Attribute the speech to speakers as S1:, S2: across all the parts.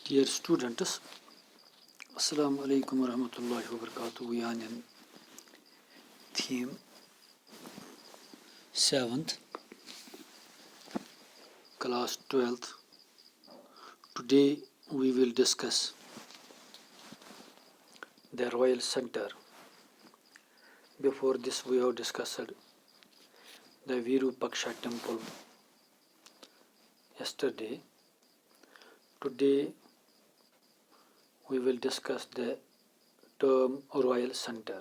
S1: Dear students, Assalamu alaikum wa rahmatullahi wa barakatuh. We are in theme 7th, class 12th. Today we will discuss the Royal Center. Before this we have discussed the Virupaksha temple yesterday. Today we will discuss the term Royal Center.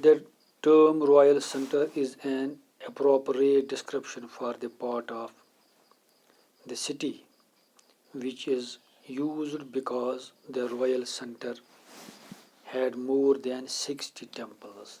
S1: The term Royal Center is an appropriate description for the part of the city which is used because the Royal Center had more than 60 temples.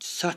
S1: 60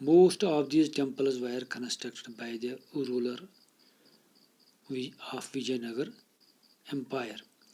S1: Most of these temples were constructed by the ruler of Vijayanagar Empire.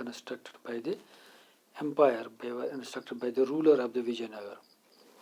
S1: constructed by the empire, they were constructed by the ruler of the Vijayanagar.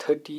S1: 30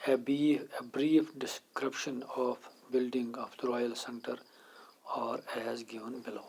S1: A brief description of building of the Royal Center or as given below.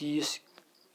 S1: 30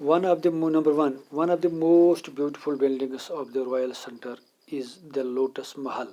S1: One of the most beautiful buildings of the Royal Center is the Lotus Mahal.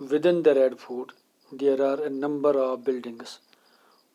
S1: within the Red Fort there are a number of buildings.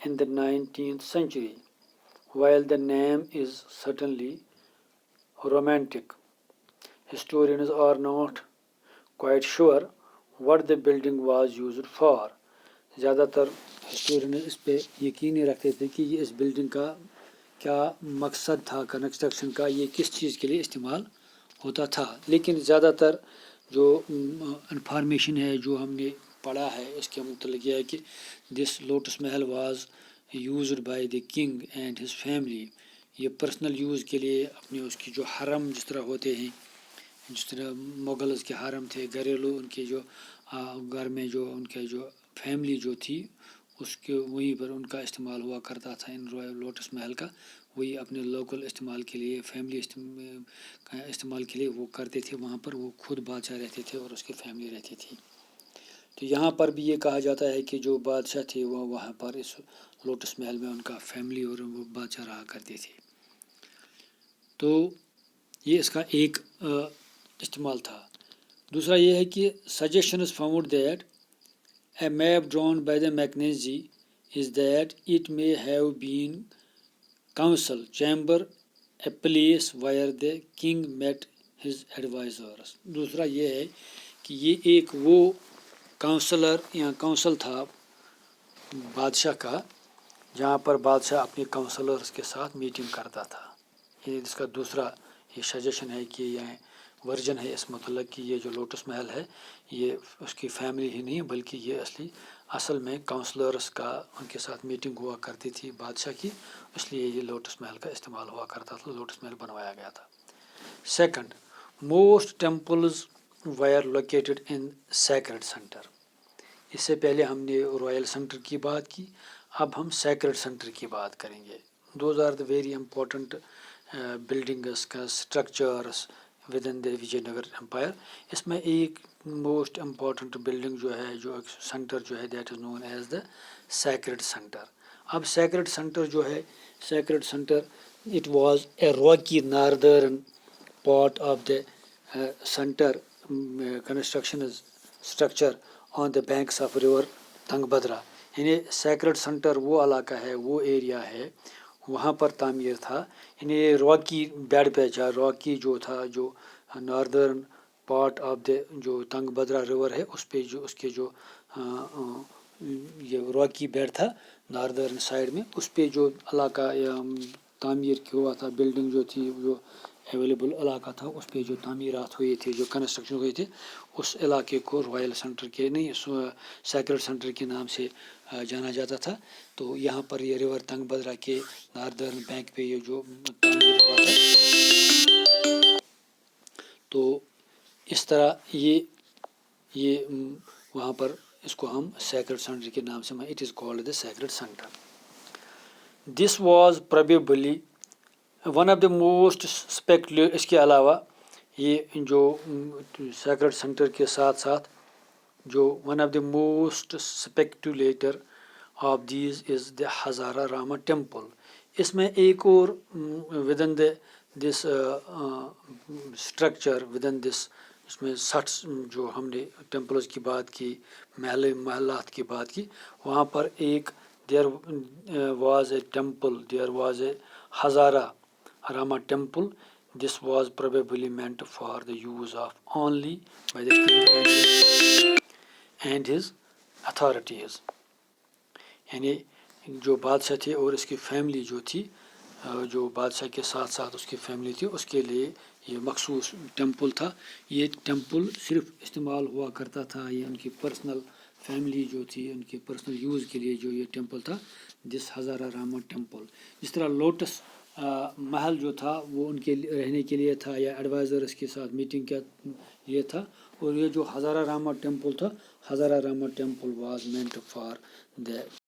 S1: in the 19th century. While the name is certainly romantic, historians are not quite sure what the building was used for. زیادہ تر historian اس پہ یقینی رکھتے تھے کہ یہ اس building کا کیا مقصد تھا کنسٹرکشن کا، یہ کس چیز کے لیے استعمال ہوتا تھا. لیکن زیادہ تر جو انفارمیشن ہے جو ہم نے پڑھا ہے اس کے متعلق یہ ہے کہ دس lotus Mahal was used by the king and his family. یہ پرسنل یوز کے لیے اپنے اس کی جو حرم جس طرح ہوتے ہیں، جس طرح مغلز کے حرم تھے، گھریلو ان کے جو گھر میں جو ان کے جو فیملی جو تھی اس کے وہیں پر ان کا استعمال ہوا کرتا تھا ان رائل لوٹس محل کا. وہی اپنے لوکل استعمال کے لیے، فیملی استعمال کے لیے وہ کرتے تھے. وہاں پر وہ خود بادشاہ رہتے تھے اور اس کی فیملی رہتی تھی. تو یہاں پر بھی یہ کہا جاتا ہے کہ جو بادشاہ تھے وہ وہاں پر اس لوٹس محل میں ان کا فیملی اور وہ بادشاہ رہا کرتے تھے. تو یہ اس کا ایک استعمال تھا. دوسرا یہ ہے کہ suggestions found that a map drawn by the Mackenzie is that it may have been council chamber a place where the king met his advisors. دوسرا یہ ہے کہ یہ ایک وہ کاؤنسلر یا کاؤنسل تھا بادشاہ کا جہاں پر بادشاہ اپنے کاؤنسلرز کے ساتھ میٹنگ کرتا تھا. یہ اس کا دوسرا یہ سجیشن ہے کہ یہ ورژن ہے اس متعلق کہ یہ جو لوٹس محل ہے یہ اس کی فیملی ہی نہیں بلکہ یہ اصل میں کاؤنسلرز کا ان کے ساتھ میٹنگ ہوا کرتی تھی بادشاہ کی، اس لیے یہ لوٹس محل کا استعمال ہوا کرتا تھا، لوٹس محل بنوایا گیا تھا. Second, most temples were located in sacred centre. اس سے پہلے ہم نے رائل سینٹر کی بات کی، اب ہم سیکرڈ سینٹر کی بات کریں گے. Those are the very important buildings کا structures within the Vijayanagar empire. اس میں ایک موسٹ امپورٹنٹ بلڈنگ جو ہے جو سینٹر جو ہے that is known as the sacred centre. اب سیکرڈ سینٹر جو ہے sacred centre it was a rocky northern part of the centre construction structure on the banks of river Tungabhadra. یعنی sacred centre وہ علاقہ ہے، وہ ایریا ہے وہاں پر تعمیر تھا. یعنی یہ راکی بیڈ پہ جا راکی جو تھا جو ناردرن پارٹ آف دا جو تنگ بدرا ریور ہے اس پہ جو اس کے جو یہ راکی بیڈ تھا ناردرن سائڈ میں، اس پہ جو علاقہ تعمیر ہوا تھا بلڈنگ جو تھی جو اویلیبل علاقہ تھا اس پہ جو تعمیرات ہوئے تھے جو کنسٹرکشن ہوئے تھے اس علاقے کو رائل سینٹر کے نہیں سیکرڈ سینٹر کے نام سے جانا جاتا تھا. تو یہاں پر یہ ریور تنگ بدرا کے ناردرن بینک پہ یہ جو تعمیر ہوا تھا تو اس طرح یہ وہاں پر اس کو ہم سیکرڈ سینٹر کے نام سے it is called the sacred centre. This was probably one of the most اس کے علاوہ یہ جو سیکرڈ سینٹر کے ساتھ ساتھ جو one of the most spectacular of these is the Hazara Rama temple. اس میں ایک اور within this structure within this اس میں 60 جو ہم نے ٹیمپلز کی بات کی محلات کی بات کی وہاں پر ایک there was a temple there was a Hazara Rama temple. This was probably meant for the use of only by the king and his authorities. یعنی جو بادشاہ تھے اور اس کی فیملی جو تھی جو بادشاہ کے ساتھ ساتھ اس کی فیملی تھی اس کے لیے یہ مخصوص ٹیمپل تھا. یہ ٹیمپل صرف استعمال ہوا کرتا تھا یہ ان کی پرسنل فیملی جو تھی ان کے پرسنل یوز کے لیے جو یہ ٹیمپل تھا دس ہزارہ راما ٹیمپل. جس طرح لوٹس محل جو تھا وہ ان کے رہنے کے لیے تھا یا ایڈوائزرس کے ساتھ میٹنگ کا یہ تھا، اور یہ جو ہزارہ راما ٹیمپل تھا Hazara Rama temple was meant for the